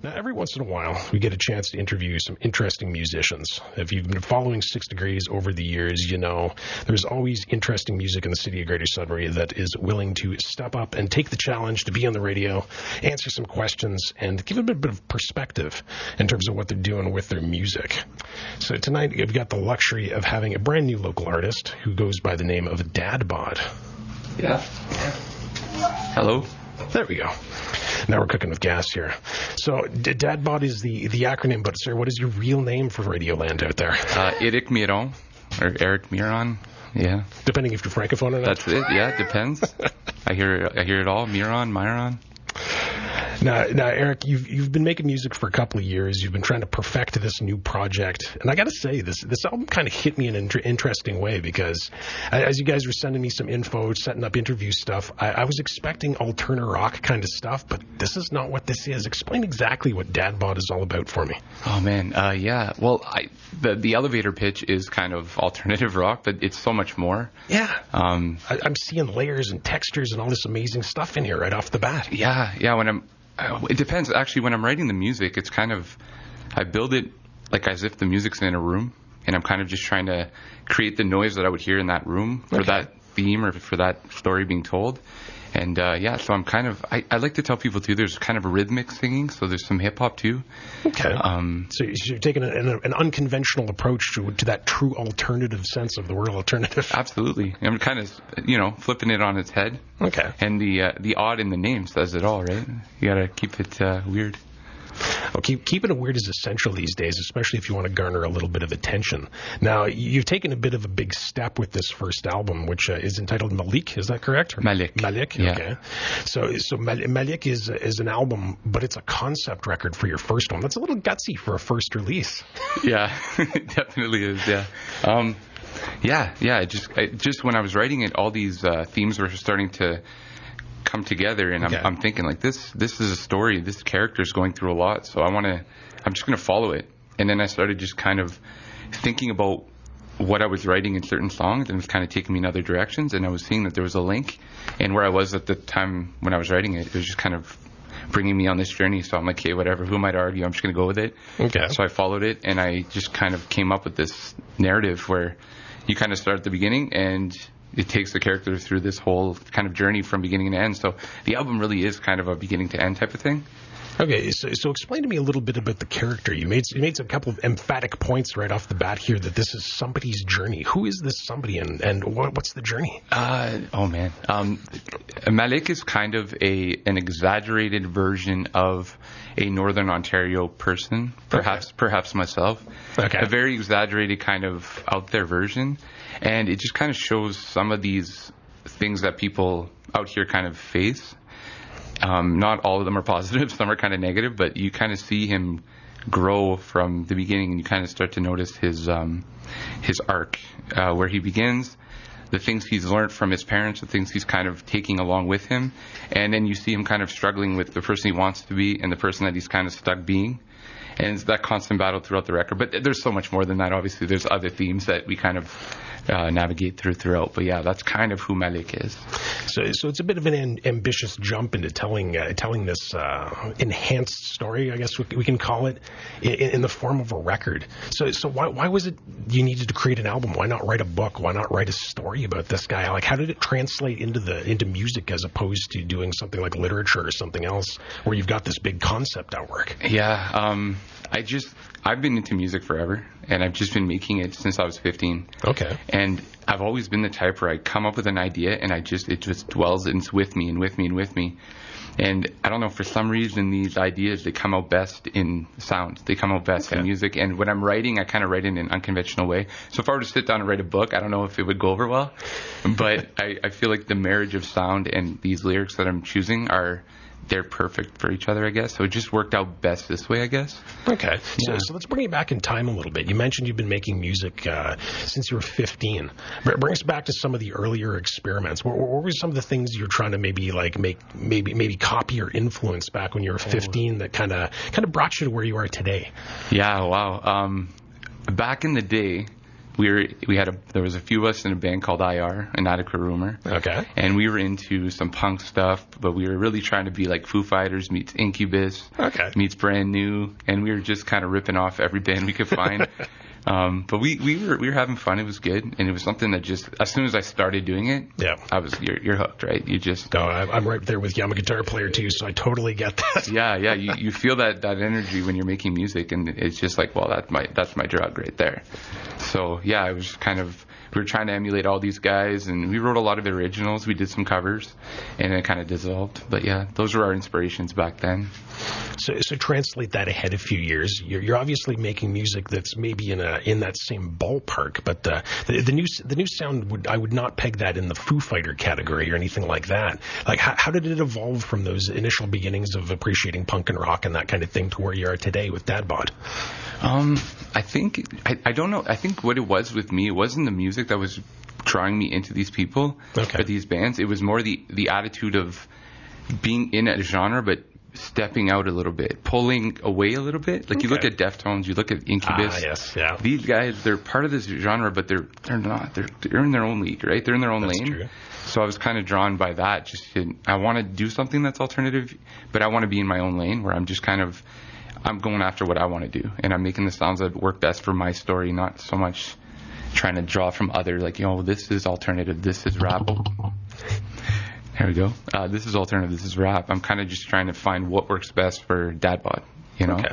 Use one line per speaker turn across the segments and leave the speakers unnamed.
Now, every once in a while, we get a chance to interview some interesting musicians. If you've been following 6 Degrees over the years, you know there's always interesting music in the city of Greater Sudbury that is willing to step up and take the challenge to be on the radio, answer some questions, and give a bit of perspective in terms of what they're doing with their music. So tonight, we've got the luxury of having a brand new local artist who goes by the name of dadbOdd.
Yeah. Hello.
There we go. Now we're cooking with gas here. So dadbOdd is the acronym, but sir, what is your real name for Radio Land out there?
Eric Miron, or Eric Miron. Yeah.
Depending if you're francophone or not.
That's it. Yeah, it depends. I hear it all. Miron.
Now, Eric, you've been making music for a couple of years. You've been trying to perfect this new project, and I got to say, this album kind of hit me in an interesting way because, as you guys were sending me some info, setting up interview stuff, I was expecting alternative rock kind of stuff, but this is not what this is. Explain exactly what dadbOdd is all about for me.
Oh man, yeah. Well, the elevator pitch is kind of alternative rock, but it's so much more.
Yeah. I'm seeing layers and textures and all this amazing stuff in here right off the bat.
Yeah. It depends. Actually, when I'm writing the music, it's kind of, I build it like as if the music's in a room, and I'm kind of just trying to create the noise that I would hear in that room for that theme or for that story being told. And so I'm kind of, I like to tell people too, there's kind of a rhythmic singing, so there's some hip hop too.
Okay. So you're taking an unconventional approach to that true alternative sense of the word alternative.
Absolutely. I'm kind of, flipping it on its head.
Okay.
And the odd in the name says it all, right? You got to keep it weird.
Well, keeping it weird is essential these days, especially if you want to garner a little bit of attention. Now, you've taken a bit of a big step with this first album, which is entitled Malik. Is that correct? Or
Malik.
Yeah. Okay. So Malik is an album, but it's a concept record for your first one. That's a little gutsy for a first release.
Yeah, it definitely is. Yeah. Just when I was writing it, all these themes were starting to come together, and I'm thinking like this is a story. This character is going through a lot, so I'm just gonna follow it. And then I started just kind of thinking about what I was writing in certain songs, and it was kind of taking me in other directions. And I was seeing that there was a link, and where I was at the time when I was writing it, it was just kind of bringing me on this journey. So I'm like, hey, whatever. Who am I to argue? I'm just gonna go with it.
Okay.
So I followed it, and I just kind of came up with this narrative where you kind of start at the beginning and it takes the character through this whole kind of journey from beginning to end. So the album really is kind of a beginning to end type of thing.
Okay, so explain to me a little bit about the character. You made a couple of emphatic points right off the bat here that this is somebody's journey. Who is this somebody, and what's the journey?
Malik is kind of an exaggerated version of a Northern Ontario person, perhaps myself. Okay. A very exaggerated kind of out there version. And it just kind of shows some of these things that people out here kind of face. Not all of them are positive. Some are kind of negative, but you kind of see him grow from the beginning, and you kind of start to notice his arc, where he begins, the things he's learned from his parents, the things he's kind of taking along with him. And then you see him kind of struggling with the person he wants to be and the person that he's kind of stuck being. And it's that constant battle throughout the record. But there's so much more than that. Obviously, there's other themes that we kind of navigate throughout. But yeah, that's kind of who Malik is.
So it's a bit of an ambitious jump into telling this enhanced story, I guess we can call it, in the form of a record. So why was it you needed to create an album? Why not write a book? Why not write a story about this guy? Like, how did it translate into music as opposed to doing something like literature or something else where you've got this big concept artwork?
Yeah. I've been into music forever, and I've just been making it since I was 15.
Okay.
And I've always been the type where I come up with an idea, and it just dwells, and it's with me and with me and with me. And I don't know, for some reason, these ideas, they come out best in sound. They come out best in music. And when I'm writing, I kind of write in an unconventional way. So if I were to sit down and write a book, I don't know if it would go over well. But I feel like the marriage of sound and these lyrics that I'm choosing they're perfect for each other, I guess. So it just worked out best this way, I guess.
Okay.
Yeah.
So let's bring it back in time a little bit. You mentioned you've been making music since you were 15. Bring us back to some of the earlier experiments. What were some of the things you're trying to maybe copy or influence back when you were 15 that kind of brought you to where you are today?
Yeah, wow. Back in the day, there was a few of us in a band called IR, Inadequate Rumor.
Okay.
And we were into some punk stuff, but we were really trying to be like Foo Fighters meets Incubus, meets Brand New, and we were just kind of ripping off every band we could find. But we were having fun. It was good, and it was something that just as soon as I started doing it, you're hooked, right? You just
I'm right there with you. I'm a guitar player too, so I totally get that.
Yeah. You feel that energy when you're making music, and it's just like, well, that's my drug right there. So yeah, it was kind of, we were trying to emulate all these guys, and we wrote a lot of originals. We did some covers, and it kind of dissolved. But yeah, those were our inspirations back then.
So translate that ahead a few years. You're obviously making music that's maybe in that same ballpark, but the new sound I would not peg that in the Foo Fighter category or anything like that. Like how did it evolve from those initial beginnings of appreciating punk and rock and that kind of thing to where you are today with dadbOdd?
I think I don't know. I think what it was with me, it wasn't the music that was drawing me into these people or these bands. It was more the attitude of being in a genre, but stepping out a little bit, pulling away a little bit. Like you look at Deftones, you look at Incubus.
Yes, yeah.
These guys, they're part of this genre, but they're not. They're in their own league, right? They're in their own lane. True. So I was kind of drawn by that. I want to do something that's alternative, but I want to be in my own lane where I'm just I'm going after what I want to do, and I'm making the sounds that work best for my story, not so much trying to draw from other, like, this is alternative, this is rap. There we go. This is alternative, this is rap. I'm kind of just trying to find what works best for dadbOdd, Okay.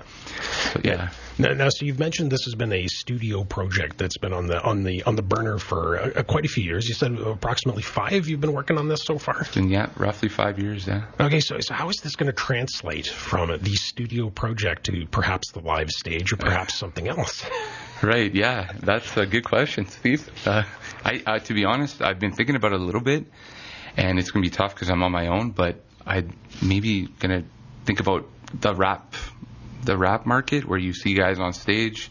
So, yeah.
Now, so you've mentioned this has been a studio project that's been on the burner for quite a few years. You said approximately 5 you've been working on this so far?
Yeah, roughly 5 years, yeah.
Okay, so how is this going to translate from the studio project to perhaps the live stage or perhaps something else?
Right, yeah. That's a good question, Steve. To be honest, I've been thinking about it a little bit, and it's going to be tough because I'm on my own, but I'm maybe going to think about the rap market where you see guys on stage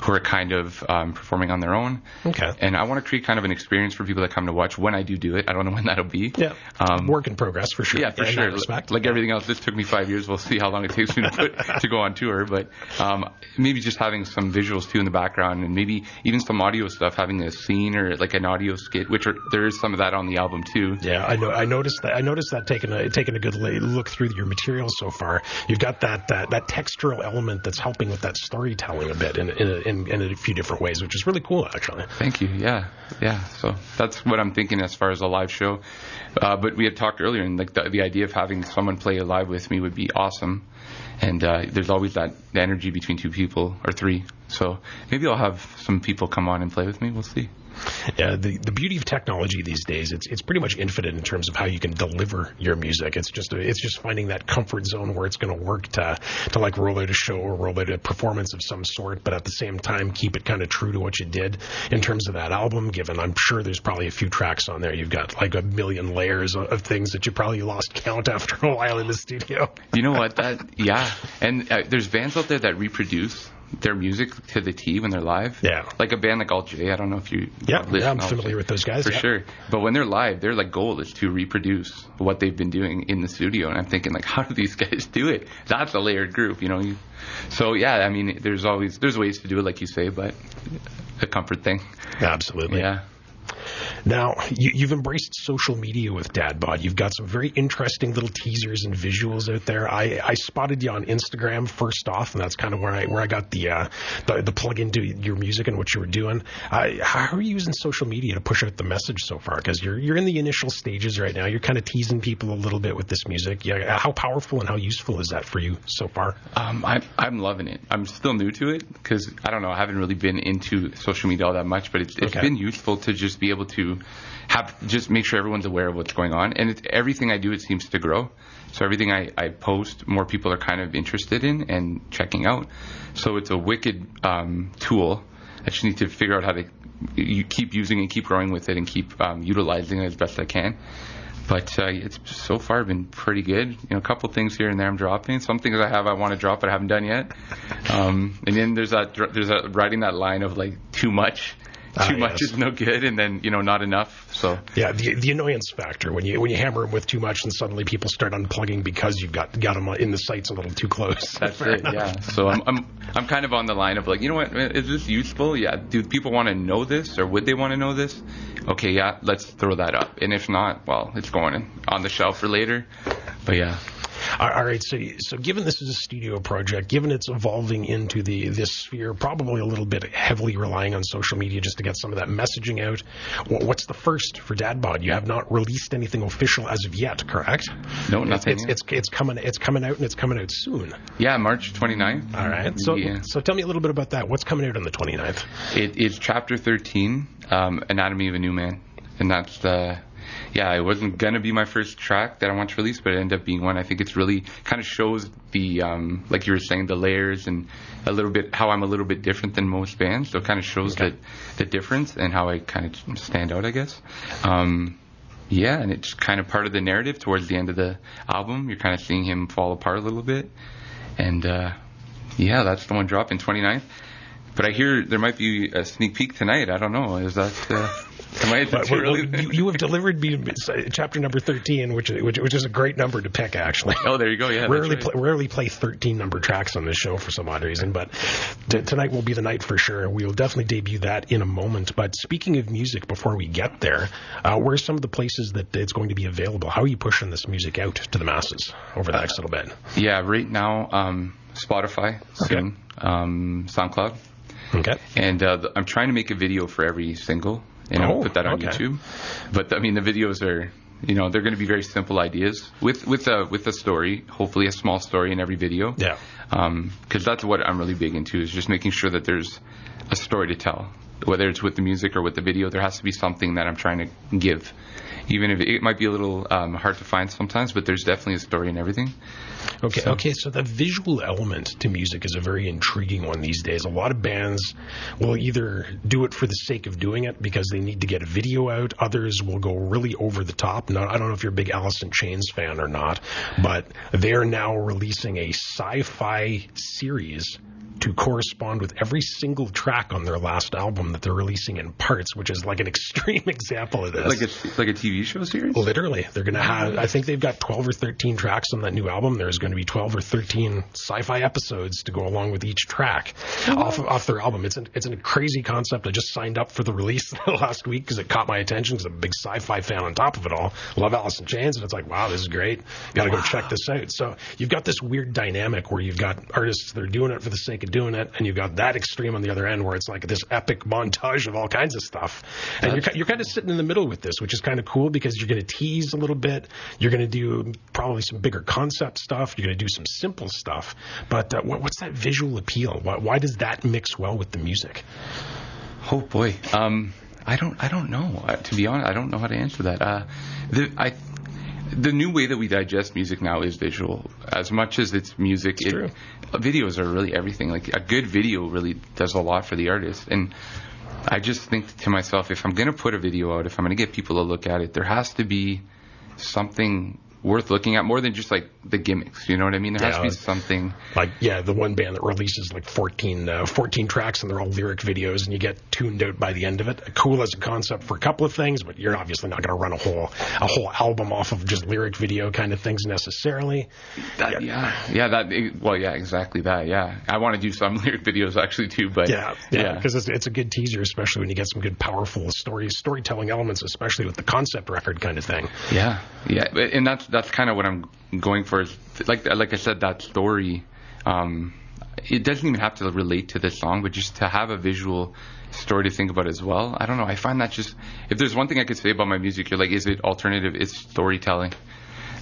who are kind of performing on their own.
Okay.
And I want to create kind of an experience for people that come to watch when I do it. I don't know when that'll be.
Yeah. Work in progress for sure.
Yeah, for sure. Like everything else, this took me 5 years. We'll see how long it takes me to go on tour. But maybe just having some visuals too in the background, and maybe even some audio stuff, having a scene or like an audio skit, there is some of that on the album too.
Yeah, I noticed that taking a good look through your material so far. You've got that textural element that's helping with that storytelling a bit in a few different ways, which is really cool, actually.
Thank you. Yeah. So that's what I'm thinking as far as a live show. But we had talked earlier, and like the idea of having someone play live with me would be awesome. And there's always that energy between 2 people or 3. So maybe I'll have some people come on and play with me. We'll see.
Yeah, the beauty of technology these days, it's pretty much infinite in terms of how you can deliver your music. It's just finding that comfort zone where it's going to work to like roll out a show or roll out a performance of some sort, but at the same time keep it kind of true to what you did in terms of that album. Given I'm sure there's probably a few tracks on there, you've got like a million layers of things that you probably lost count after a while in the studio.
You know what? And there's bands out there that reproduce their music to the T when they're live.
Yeah.
Like a band like Alt J. I don't know if you...
Yeah, I'm familiar with those guys.
For sure. But when they're live, their like goal is to reproduce what they've been doing in the studio. And I'm thinking, like, how do these guys do it? That's a layered group, So, yeah, I mean, there's ways to do it, like you say, but a comfort thing.
Absolutely.
Yeah.
Now, you've embraced social media with dadbOdd. You've got some very interesting little teasers and visuals out there. I spotted you on Instagram first off, and that's kind of where I got the plug into your music and what you were doing. How are you using social media to push out the message so far? Because you're in the initial stages right now. You're kind of teasing people a little bit with this music. Yeah, how powerful and how useful is that for you so far?
I'm loving it. I'm still new to it because, I don't know, I haven't really been into social media all that much, but it's been useful to just be able to just make sure everyone's aware of what's going on. And everything I do, it seems to grow. So everything I post, more people are kind of interested in and checking out. So it's a wicked tool. I just need to figure out how to keep using it, keep growing with it, and keep utilizing it as best I can. But it's so far been pretty good. A couple things here and there I'm dropping. Some things I want to drop but I haven't done yet. And then there's that riding that line of like too much. Too much is no good, and then not enough. So
yeah, the annoyance factor when you hammer them with too much, and suddenly people start unplugging because you've got them in the sights a little too close.
That's it. Yeah. So I'm kind of on the line of like, you know what, is this useful? Yeah. Do people want to know this, or would they want to know this? Okay, yeah, let's throw that up. And if not, well, it's going on the shelf for later. But yeah.
All right, so given this is a studio project, given it's evolving into this sphere, probably a little bit heavily relying on social media just to get some of that messaging out, what's the first for dadbOdd? You have not released anything official as of yet, correct?
No, nothing.
It's coming out, and it's coming out soon.
Yeah, March 29th.
All right, so tell me a little bit about that. What's coming out on the 29th?
It's Chapter 13, Anatomy of a New Man, and that's it wasn't going to be my first track that I want to release, but it ended up being one. I think it's really kind of shows the, like you were saying, the layers and a little bit how I'm a little bit different than most bands. So it kind of shows the difference and how I kind of stand out, I guess. And it's kind of part of the narrative towards the end of the album. You're kind of seeing him fall apart a little bit. And, that's the one dropping 29th. But I hear there might be a sneak peek tonight. I don't know. Is that...
You have delivered me chapter number 13, which is a great number to pick, actually.
Oh, there you go. Yeah,
rarely play 13 number tracks on this show for some odd reason, but tonight will be the night for sure. We will definitely debut that in a moment. But speaking of music, before we get there, where are some of the places that it's going to be available? How are you pushing this music out to the masses over the next little bit?
Yeah, right now, Spotify, soon, SoundCloud.
Okay.
And I'm trying to make a video for every single. And I'll put that on YouTube. But I mean, the videos are, they're going to be very simple ideas with a story, hopefully a small story in every video.
Yeah.
Because that's what I'm really big into, is just making sure that there's a story to tell. Whether it's with the music or with the video, there has to be something that I'm trying to give. Even if it might be a little hard to find sometimes, but there's definitely a story in everything.
Okay, so the visual element to music is a very intriguing one these days. A lot of bands will either do it for the sake of doing it because they need to get a video out. Others will go really over the top. Now, I don't know if you're a big Alice in Chains fan or not, but they're now releasing a sci-fi series to correspond with every single track on their last album that they're releasing in parts, which is like an extreme example of this.
Like a TV show series?
Literally. They're going to have, I think they've got 12 or 13 tracks on that new album. There's going to be 12 or 13 sci-fi episodes to go along with each track off their album. It's a crazy concept. I just signed up for the release last week because it caught my attention because I'm a big sci-fi fan on top of it all. Love Alice in Chains, and it's like, wow, this is great. Got to go check this out. So you've got this weird dynamic where you've got artists that are doing it for the sake of doing it, and you've got that extreme on the other end where it's like this epic montage of all kinds of stuff. And you're kind of sitting in the middle with this, which is kind of cool because you're going to tease a little bit. You're going to do probably some bigger concept stuff. You're going to do some simple stuff. But what's that visual appeal? Why does that mix well with the music?
Oh boy, I don't know. To be honest, I don't know how to answer that. The new way that we digest music now is visual. As much as it's music, videos are really everything. Like a good video really does a lot for the artist. And I just think to myself, if I'm going to put a video out, if I'm going to get people to look at it, there has to be something worth looking at more than just like the gimmicks, you know what I mean? There has to be something
like the one band that releases like 14 tracks and they're all lyric videos and you get tuned out by the end of it. Cool as a concept for a couple of things, but you're obviously not going to run a whole album off of just lyric video kind of things necessarily.
Exactly that. Yeah, I want to do some lyric videos actually too, but
because it's a good teaser, especially when you get some good powerful storytelling elements, especially with the concept record kind of thing.
Yeah, and that's kind of what I'm going for. Is like I said, that story. It doesn't even have to relate to the song, but just to have a visual story to think about as well. I don't know. I find that just, if there's one thing I could say about my music, you're like, is it alternative? It's storytelling.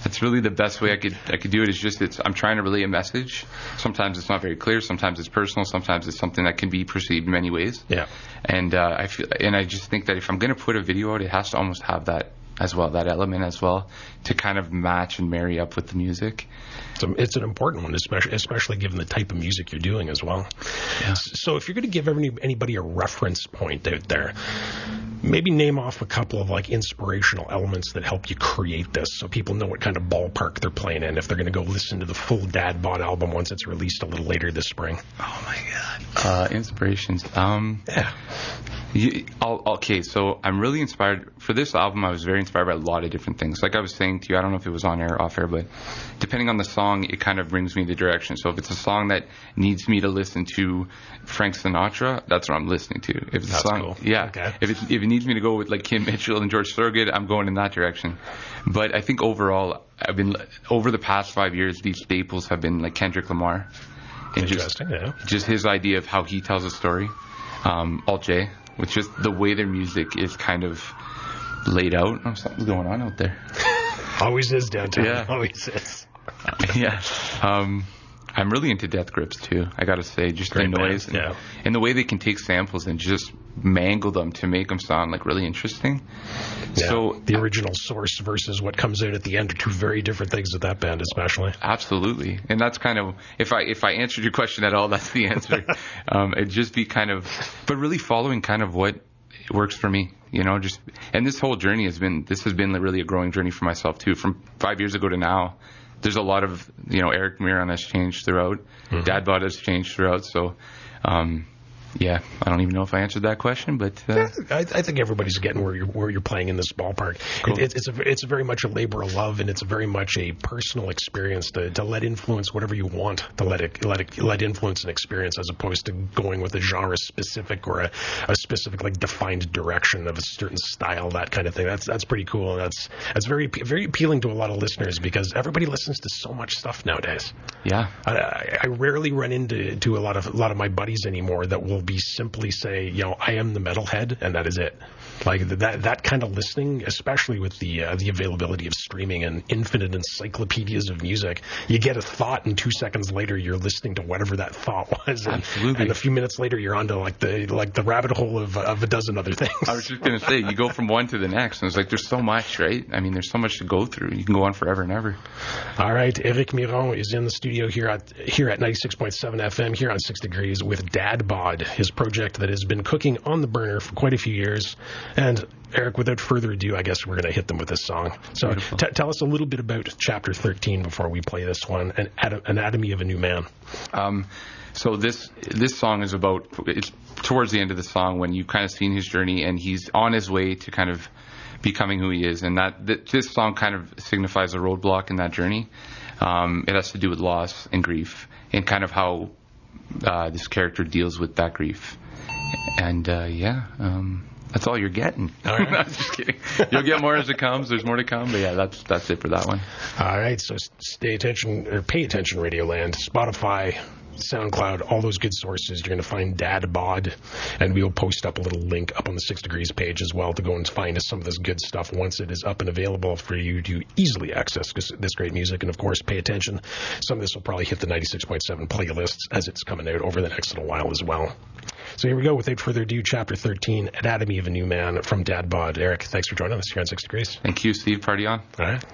That's really the best way I could do it. Is just I'm trying to relay a message. Sometimes it's not very clear. Sometimes it's personal. Sometimes it's something that can be perceived many ways. Yeah. And I just think that if I'm going to put a video out, it has to almost have that as well, that element as well, to kind of match and marry up with the music.
So it's an important one, especially given the type of music you're doing as well. Yeah. So if you're going to give anybody a reference point out there, maybe name off a couple of like inspirational elements that help you create this, so people know what kind of ballpark they're playing in if they're going to go listen to the full dadbOdd album once it's released a little later this spring.
Oh my God. Inspirations.
Yeah.
Okay, so I'm really inspired for this album. I was very inspired by a lot of different things. Like I was saying to you, I don't know if it was on air or off air, but depending on the song, it kind of brings me the direction. So if it's a song that needs me to listen to Frank Sinatra, that's what I'm listening to. If it's
that's
a song,
cool.
Yeah.
Okay.
If it needs me to go with like Kim Mitchell and George Thorogood, I'm going in that direction. But I think overall, over the past 5 years, these staples have been like Kendrick Lamar. And
Interesting,
just his idea of how he tells a story. Alt J, with just the way their music is kind of laid out. Oh, something's going on out there.
Always is downtown.
Yeah.
Always is.
Yeah. I'm really into Death Grips too, I gotta say. Just
Great
the noise
band,
and the way they can take samples and just mangle them to make them sound like really interesting.
Yeah.
So
the original source versus what comes out at the end are two very different things with that band, especially.
Absolutely. And that's kind of, if I answered your question at all, that's the answer. It'd just be kind of, but really following kind of what works for me, you know, just, and this whole journey has been really a growing journey for myself too. From 5 years ago to now, there's a lot of, you know, Eric Miron has changed throughout. Mm-hmm. dadbOdd has changed throughout. So, yeah, I don't even know if I answered that question, but
I think everybody's getting where you're playing in this ballpark. Cool. It's very much a labor of love, and it's very much a personal experience to let influence whatever you want to let influence an experience, as opposed to going with a genre specific or a specific like defined direction of a certain style, that kind of thing. That's pretty cool. And that's very appealing to a lot of listeners, because everybody listens to so much stuff nowadays.
Yeah,
I rarely run into a lot of my buddies anymore that will be simply say, you know, I am the metalhead, and that is it. Like that kind of listening, especially with the availability of streaming and infinite encyclopedias of music, you get a thought, and 2 seconds later you're listening to whatever that thought was, and a few minutes later you're onto like the rabbit hole of a dozen other things.
I was just gonna say, you go from one to the next, and it's like there's so much, right? I mean, there's so much to go through. You can go on forever and ever.
All right, Eric Miron is in the studio here at 96.7 FM here on 6 Degrees with dadbOdd, his project that has been cooking on the burner for quite a few years. And Eric, without further ado, I guess we're going to hit them with this song. So tell us a little bit about Chapter 13 before we play this one, Anatomy of a New Man.
So this song is about, it's towards the end of the song when you've kind of seen his journey and he's on his way to kind of becoming who he is. And this song kind of signifies a roadblock in that journey. It has to do with loss and grief, and kind of how this character deals with that grief. And that's all you're getting.
All right.
I'm just kidding. You'll get more as it comes. There's more to come. But yeah, that's it for that one.
All right. So pay attention, Radioland, Spotify, SoundCloud, all those good sources. You're going to find dadbOdd, and we'll post up a little link up on the 6 Degrees page as well to go and find some of this good stuff once it is up and available for you to easily access this great music. And of course, pay attention. Some of this will probably hit the 96.7 playlists as it's coming out over the next little while as well. So here we go. Without further ado, Chapter 13, Anatomy of a New Man from dadbOdd. Eric, thanks for joining us here on 6 Degrees.
Thank you, Steve. Party on.
All right.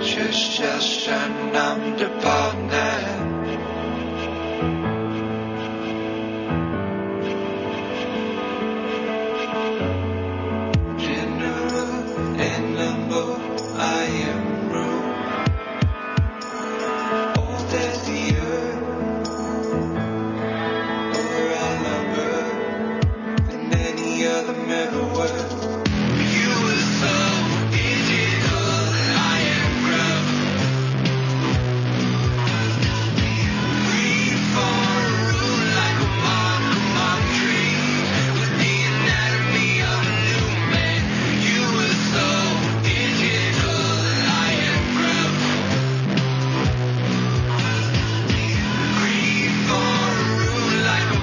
just I'm the partner. General and number, I am rude. Old as the earth, over our number than any other ever was. You were so digital, I am rough. Breathe for a root like a monk tree, with the anatomy of a new man. You were so digital, I am rough. Breathe for a root like a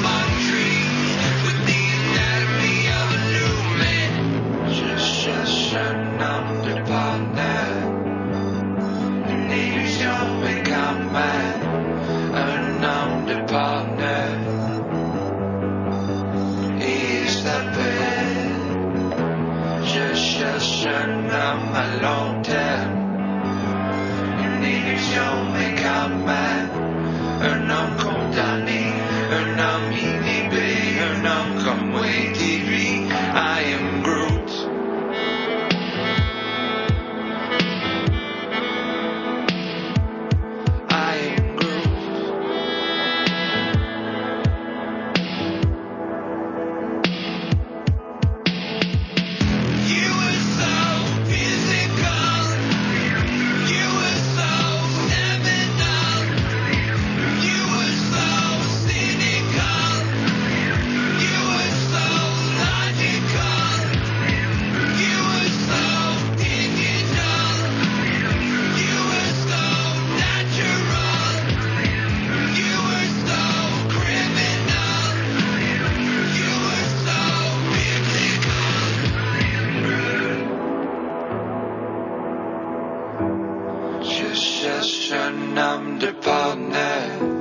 monk tree, with the anatomy of a new man. Just I'm the partner. Need your become mine, and I'm the partner. Is that bad? Just I'm a long time. You need your become mine, and I'm condamné, and I'm inhibé, and I'm comme way TV. I am Groot. I am Groot. You were so physical. You were so seminal. You were so cynical. You were so logical. You were so digital. You were so natural. You were so criminal. You were so biblical. Just I'm the partner.